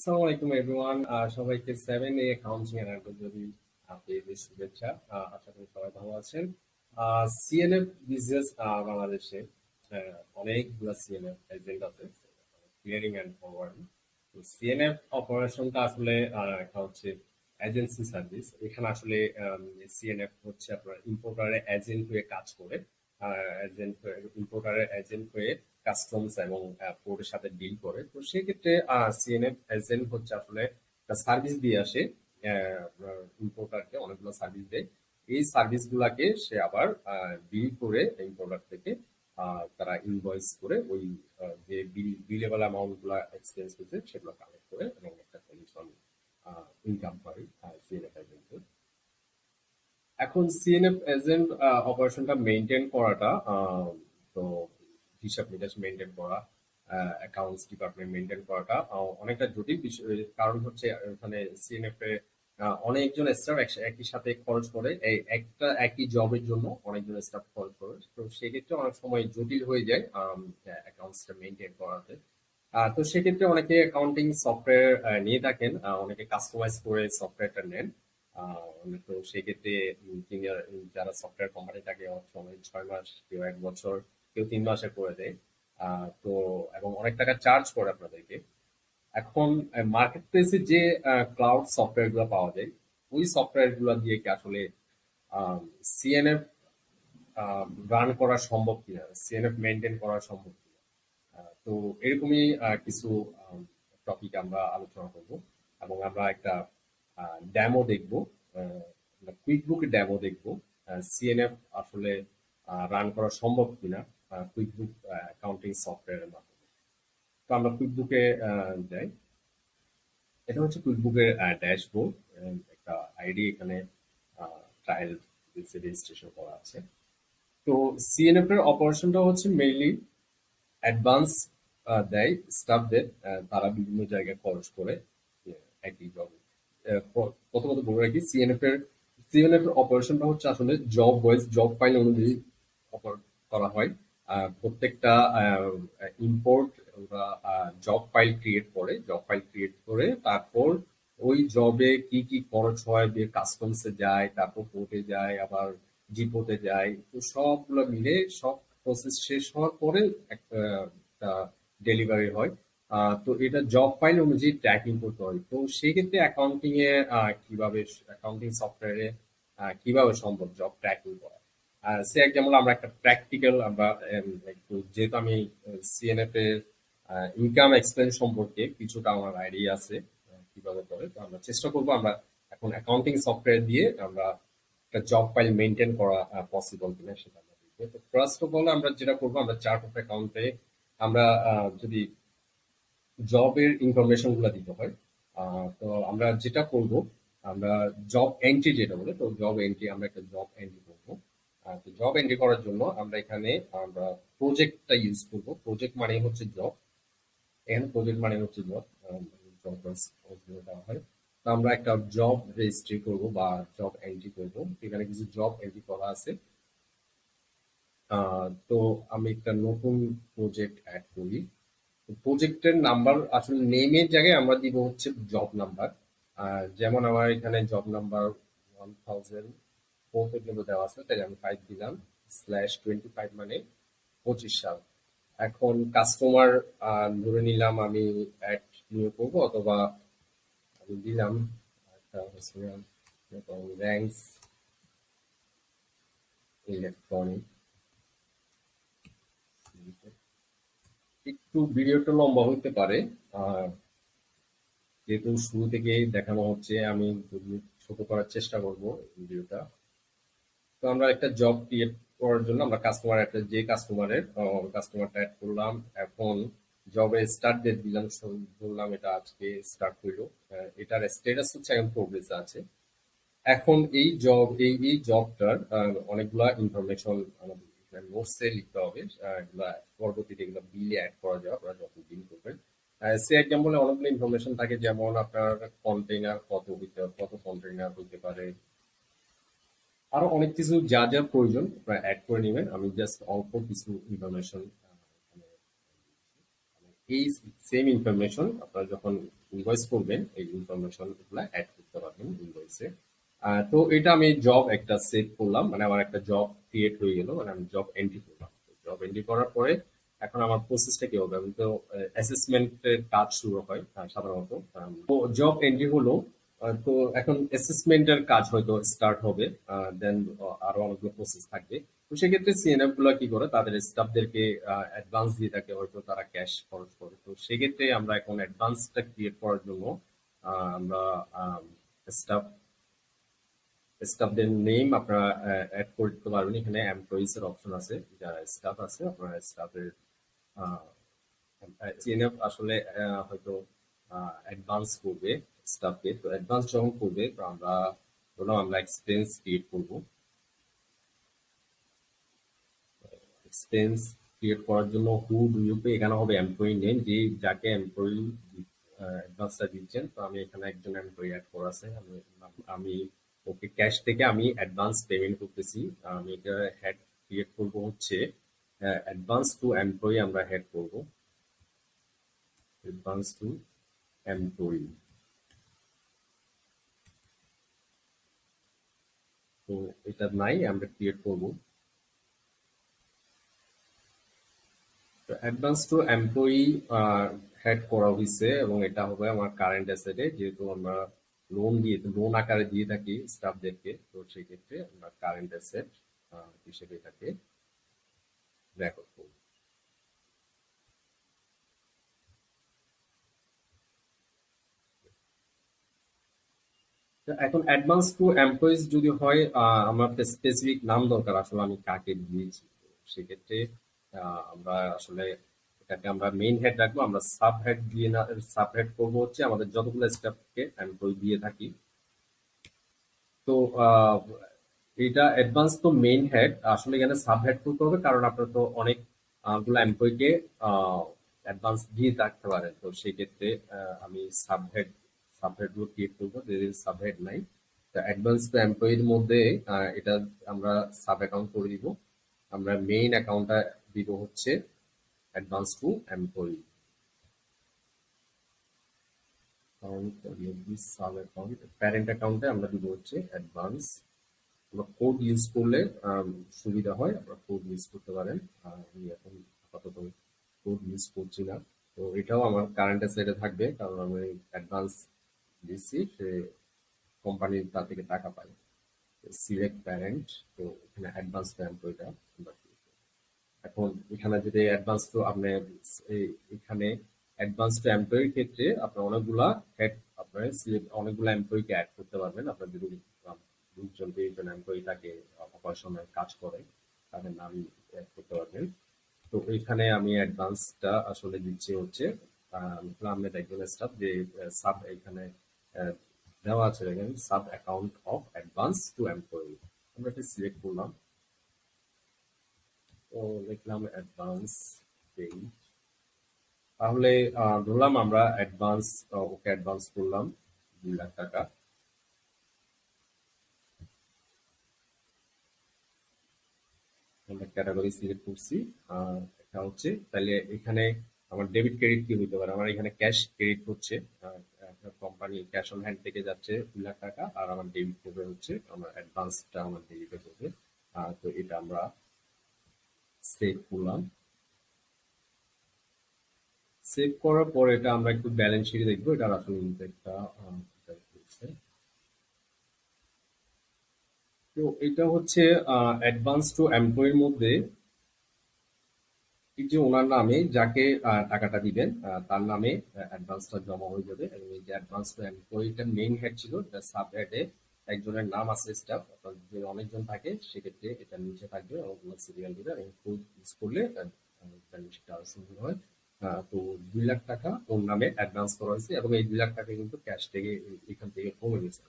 আসসালামু আলাইকুম এভরিওয়ান, সবাইকে 7A অ্যাকাউন্টিং এর আন্তর্জাতিক পেজের শুভেচ্ছা। আশা করি সবাই ভালো আছেন। সিএনএফ বিজনেস বাংলাদেশে অনেকগুলো সিএনএফ এজেন্ট আছে, ক্লিয়ারিং অ্যান্ড ফরওয়ার্ডিং। তো সিএনএফ অপারেশনটা আসলে একটা হচ্ছে এজেন্সি সার্ভিস। এখানে আসলে সিএনএফ হচ্ছে আপনার ইম্পোর্টারের এজেন্ট হয়ে কাজ করে, এজেন্ট ইম্পোর্টারের এজেন্ট হয়ে কাস্টমস এবং পোর্টের সাথে ডিল করে। তো সেক্ষেত্রে সিএনএফ এজেন্ট হচ্ছে আসলে একটা সার্ভিস দিয়ে আসে, ইম্পোর্টারকে অনেকগুলো সার্ভিস দেয়। এই সার্ভিস গুলাকে সে আবার বিল করে ইম্পোর্টার থেকে তারা ইনভয়েস করে ওই যে বিলেবল অ্যামাউন্ট গুলা এক্সপেন্স হয়েছে সেগুলো কালেক্ট করে এবং একটা কমিশন ইনকাম করে সিএনএফ এজেন্টের। এখন সিএনএফ এজেন্ট অপারেশনটা মেনটেন করাটা, তো হিসাব নিকাশ মেনটেন করা, অ্যাকাউন্টস ডিপার্টমেন্ট মেনটেন করাটা অনেকটা জটিল বিষয়। কারণ হচ্ছে ওখানে সিএনএফ এ অনেকজন স্টাফ একই সাথে খরচ করে, এই একটা একই জবের জন্য অনেকজন স্টাফ খরচ করে। তো সেক্ষেত্রে অনেক সময় জটিল হয়ে যায় অ্যাকাউন্টসটা মেনটেন করাতে। তো সেক্ষেত্রে অনেকে অ্যাকাউন্টিং সফটওয়্যার নিয়ে থাকেন, অনেকে কাস্টমাইজ করে সফটওয়্যারটা নেন। তো সেক্ষেত্রে যারা সফটওয়্যার কোম্পানি থাকে অনেক সময় 6 মাস, কেউ 1 বছর, কেউ 3 মাসে করে দেয়। তো এবং অনেক টাকা চার্জ করে আপনাদেরকে। এখন মার্কেট প্লেসে যে ক্লাউড সফটওয়্যার গুলো পাওয়া যায়, ওই সফটওয়্যার গুলো দিয়ে কি আসলে সিএনএফ রান করা সম্ভব কিনা, সিএনএফ মেনটেন করা সম্ভব কিনা। তো এরকমই কিছু টপিক আমরা আলোচনা করব এবং আমরা একটা ড্যামো দেখব, কুইক বুক ড্যামো দেখব সিএনএফ আসলে রান করা সম্ভব কিনা কুইক বুক অ্যাকাউন্টিং সফটওয়্যারের মাধ্যমে। তো আমরা কুইক বুকে যাই। এটা হচ্ছে কুইক বুকের ড্যাশবোর্ড। একটা আইডি এখানে ট্রায়াল রেজিস্ট্রেশন করা আছে। তো সিএনএফ এর অপারেশনটা হচ্ছে মেইনলি অ্যাডভান্স দেয় স্টাফদের, তারা বিভিন্ন জায়গায় খরচ করে একই জবে। প্রথমত বলে রাখি, সিএনএফ এর অপারেশনটা হচ্ছে আসলে জব ওয়াইজ জব ফাইল অনুযায়ী অপারেট করা হয়। প্রত্যেকটা ইম্পোর্ট ওরা জব ফাইল ক্রিয়েট করে তারপর ওই জবে কি কি খরচ হয়, যে কাস্টমসে যায়, তারপর পোর্টে যায়, আবার ডিপোতে যায়। তো সবগুলো মিলে সব প্রসেস শেষ হওয়ার পরে একটা ডেলিভারি হয়। তো এটা জব ফাইল অনুযায়ী ট্র্যাকিং করতে হয়। তো সেক্ষেত্রে অ্যাকাউন্টিং এ কিভাবে অ্যাকাউন্টিং সফটওয়্যারে কিভাবে সম্ভব জব ট্র্যাকিং করা। সে এক্সাম্পল আমরা একটা প্র্যাকটিক্যাল, আমরা একটু, যেহেতু আমি সিএনএফ এর ইনকাম এক্সপেন্স সম্পর্কে কিছুটা আমার আইডিয়া আছে কিভাবে করে, তো আমরা চেষ্টা করবো আমরা এখন অ্যাকাউন্টিং সফটওয়্যার দিয়ে আমরা একটা জব ফাইল মেনটেন করা পসিবল কিনা সেটা আমরা দেখবো। তো ফার্স্ট অফ অল আমরা যেটা করবো, আমরা চার্ট অফ অ্যাকাউন্টে আমরা যদি জবের ইনফরমেশন গুলা দিতে হয়, তো আমরা যেটা করব, আমরা জব এন্ট্রি যেটা বলে, তো জব এন্ট্রি, আমরা একটা জব এন্ট্রি করবো। তো জব এন্ট্রি করার জন্য আমরা এখানে আমরা প্রজেক্টটা ইউজ করব। প্রজেক্ট মানে হচ্ছে জব, এখানে প্রজেক্ট মানে হচ্ছে জব, জব দেওয়া হয়। তো আমরা একটা জব রেজিস্ট্রি করব বা জব এন্ট্রি করব। এখানে কিছু জব এন্ট্রি করা আছে। তো আমি একটা নতুন প্রজেক্ট অ্যাড করি। প্রজেক্টের নাম্বার আসলে নেমের জায়গায় আমরা দিব হচ্ছে জব নাম্বার। যেমন আমার এখানে জব নাম্বার 1004 পর্যন্ত দেওয়া আছে, তাই আমি 5 দিলাম, /25 মানে 25 সাল। এখন কাস্টমার ধরে নিলাম আমি অ্যাড নিয়ে করবো, অথবা আমি দিলাম একটা র্যাঙ্কস ইলেকট্রনিক। একটু ভিডিওটা লম্বা হতে পারে, আহ, যেহেতু শুরু থেকে দেখানো হচ্ছে, আমি যদি ছোট করার চেষ্টা করব ভিডিওটা। তো আমরা একটা জব ক্রিয়েট করার জন্য আমরা যে কাস্টমারের কাস্টমারটা অ্যাড করলাম। এখন জবের স্টার্ট ডেট দিলাম, বললাম এটা আজকে স্টার্ট হইলো। এটার স্ট্যাটাস হচ্ছে এখন প্রোগ্রেস আছে। এখন এই জবটার অনেকগুলা ইনফরমেশন আমাদের নোটসে লিখতে হবে। এগুলা পরবর্তীতে এগুলো বিলে অ্যাড করা যাবে আপনারা যখন বিল করবেন। সে এক্সাম্পলে অনেকগুলো ইনফরমেশন থাকে, যেমন আপনার কন্টেইনার কত কন্টেইনার হইতে পারে, আরো অনেক কিছু যা যা প্রয়োজন আপনারা অ্যাড করে নেবেন। আমি জাস্ট অল্প কিছু ইনফরমেশন এই সেম ইনফরমেশন আপনারা যখন ইনভয়েস করবেন এই ইনফরমেশন গুলা অ্যাড করতে পারবেন ইনভয়েসে। তো এটা আমি জব একটা সেভ করলাম, মানে আমার একটা জব ক্রিয়েট হয়ে গেল, মানে আমি জব এন্ট্রি করলাম। জব এন্ট্রি করার পরে এখন আমার প্রসেসটা কি হবে, আমি তো অ্যাসেসমেন্টের কাজ শুরু হয় সাধারণত। তো জব এন্ট্রি হলো, তো এখন অ্যাসেসমেন্টের কাজ হয়তো স্টার্ট হবে, দেন আরো অনেকগুলো প্রসেস থাকবে। তো সেক্ষেত্রে সিএনএফ গুলো কি করে, তাদের স্টাফদেরকে অ্যাডভান্স দিয়ে থাকে, হয়তো তারা ক্যাশ খরচ করে। তো সেক্ষেত্রে আমরা এখন অ্যাডভান্সটা ক্রিয়েট করার জন্য আমরা স্টাফ স্টাফদের নেম আপনারা অ্যাড করতে পারবেন। এখানে এমপ্লয়িজ এর অপশন আছে, যারা স্টাফ আছে আপনারা স্টাফের সিএনএফ আসলে হয়তো অ্যাডভান্স করবে স্টাফকে। তো অ্যাডভান্স যখন করবে তো আমরা ধরলাম আমরা এক্সপেন্স ক্রিয়েট করবো। এক্সপেন্স ক্রিয়েট করার জন্য হু ডু ইউ পে, এখানে হবে এমপ্লয়ি নেম, যে যাকে এমপ্লয়ি অ্যাডভান্সটা দিচ্ছেন। তো আমি এখানে একজন এমপ্লয়ি অ্যাড করা আছে, আমি ওকে ক্যাশ থেকে আমি অ্যাডভান্স পেমেন্ট করতেছি। আমি এটা হেড ক্রিয়েট করব হচ্ছে অ্যাডভান্স টু এমপ্লয়ি, আমরা হেড করব অ্যাডভান্স টু এমপ্লয়ি। তো এটা নাই, আমরা ক্রিয়েট করব। তো অ্যাডভান্স টু এমপ্লয়ি হেড করা হয়েছে, এবং এটা হবে আমার কারেন্ট অ্যাসেটে, যেহেতু আমরা লোন আকারে দিয়ে থাকি স্টাফদেরকে। তো সেক্ষেত্রে আমরা কারেন্ট অ্যাসেট হিসেবে এটাকে রেকর্ড করব। তো এখন অ্যাডভান্স টু এমপ্লয়িজ যদি হয়, আমার একটা স্পেসিফিক নাম দরকার, আসলে আমি কাকে দিয়েছি। তো সেক্ষেত্রে আমরা আসলে এটাকে আমরা মেইন হেড রাখবো, আমরা সাব হেড দিয়ে না, সাব হেড করবো হচ্ছে আমাদের যতগুলো স্টাফকে এমপ্লয়ি দিয়ে থাকি। তো এটা অ্যাডভান্স তো মেইন হেড, আসলে এখানে সাব হেড করতে হবে, কারণ আপনার তো অনেক গুলো এমপ্লয়িকে অ্যাডভান্স দিয়ে থাকতে পারেন। তো সেই ক্ষেত্রে আমি সাব হেড গুলো ক্রিয়েট করবো, যদি সাব হেড নাই। তো অ্যাডভান্স টু এমপ্লয়ির মধ্যে এটা আমরা সাব অ্যাকাউন্ট করে দিব। আমরা মেইন অ্যাকাউন্টটা দিব হচ্ছে advance to employee account, sub account parent অ্যাকাউন্টে আমরা দিব হচ্ছে অ্যাডভান্স। আমরা কোড ইউজ করলে সুবিধা হয়, আপনারা কোড ইউজ করতে পারেন। আমি এখন আপাতত কোড ইউজ করছি না। তো এটাও আমার কারেন্ট অ্যাসেটে থাকবে, কারণ আমি অ্যাডভান্স দিচ্ছি, সে কোম্পানির তা থেকে টাকা পাই। সিলেক্ট প্যারেন্ট, তো এখানে অ্যাডভান্স এমপ্লয়িটা আমরা দিয়ে দেব। এখন এখানে যদি অ্যাডভান্স টু আপনি এখানে অ্যাডভান্স টু এমপ্লয়ির ক্ষেত্রে আপনার অনেকগুলা হেড, আপনার অনেকগুলা এমপ্লয়িকে অ্যাড করতে পারবেন। আপনার যদি 20 জন 30 জন এমপ্লয়ি থাকে অপারেশনের কাজ করে, তাদের নাম অ্যাড করতে পারবেন। তো এখানে আমি অ্যাডভান্সটা আসলে দিচ্ছি হচ্ছে আহমেদ, একজন স্টাফ, যে সাব এখানে আহ, দেওয়া আছে দেখেন, sub account of advance to employee. আমরা এটা সিলেক্ট করলাম, তো লিখলাম অ্যাডভান্স পেইড। তাহলে ধরলাম আমরা অ্যাডভান্স, ওকে অ্যাডভান্স করলাম 2 লাখ টাকা। আমরা ক্যাটাগরি সিলেক্ট করছি, এটা হচ্ছে তাহলে এখানে আমার ডেবিট ক্রেডিট কি হতে পারে, আমার এখানে ক্যাশ ক্রেডিট হচ্ছে, কোম্পানি ক্যাশ অন হ্যান্ড থেকে যাচ্ছে 2 লাখ টাকা, আর আমার ডেবিট করবে হচ্ছে আমার অ্যাডভান্সটা আমার ডেবিটে করবে। তো এটা আমরা সেভ করলাম। সেভ করার পর এটা আমরা একটু ব্যালেন্স শিটে দেখবো এটার আসলে ইম্প্যাক্টটা। তো এটা হচ্ছে অ্যাডভান্স টু এমপ্লয়ির মধ্যে, এই যে ওনার নামে যাকে টাকাটা দিবেন তার নামে অ্যাডভান্সটা জমা হয়ে যাবে। এবং এই যে অ্যাডভান্স টু এমপ্লয়িটার মেইন হেড ছিল, সাব হেডে একজনের নাম আছে স্টাফ, অর্থাৎ যদি অনেকজন থাকে সেক্ষেত্রে এটা নিচে থাকবে অনেকগুলো সিরিয়াল দিবে, এবং কোড ইউজ করলে ব্যালেন্সটা আরো সুন্দর হয়। তো 2 লাখ টাকা ওর নামে অ্যাডভান্স করা হয়েছে, এবং এই 2 লাখ টাকা কিন্তু ক্যাশ থেকে এখান থেকে কমে গেছে।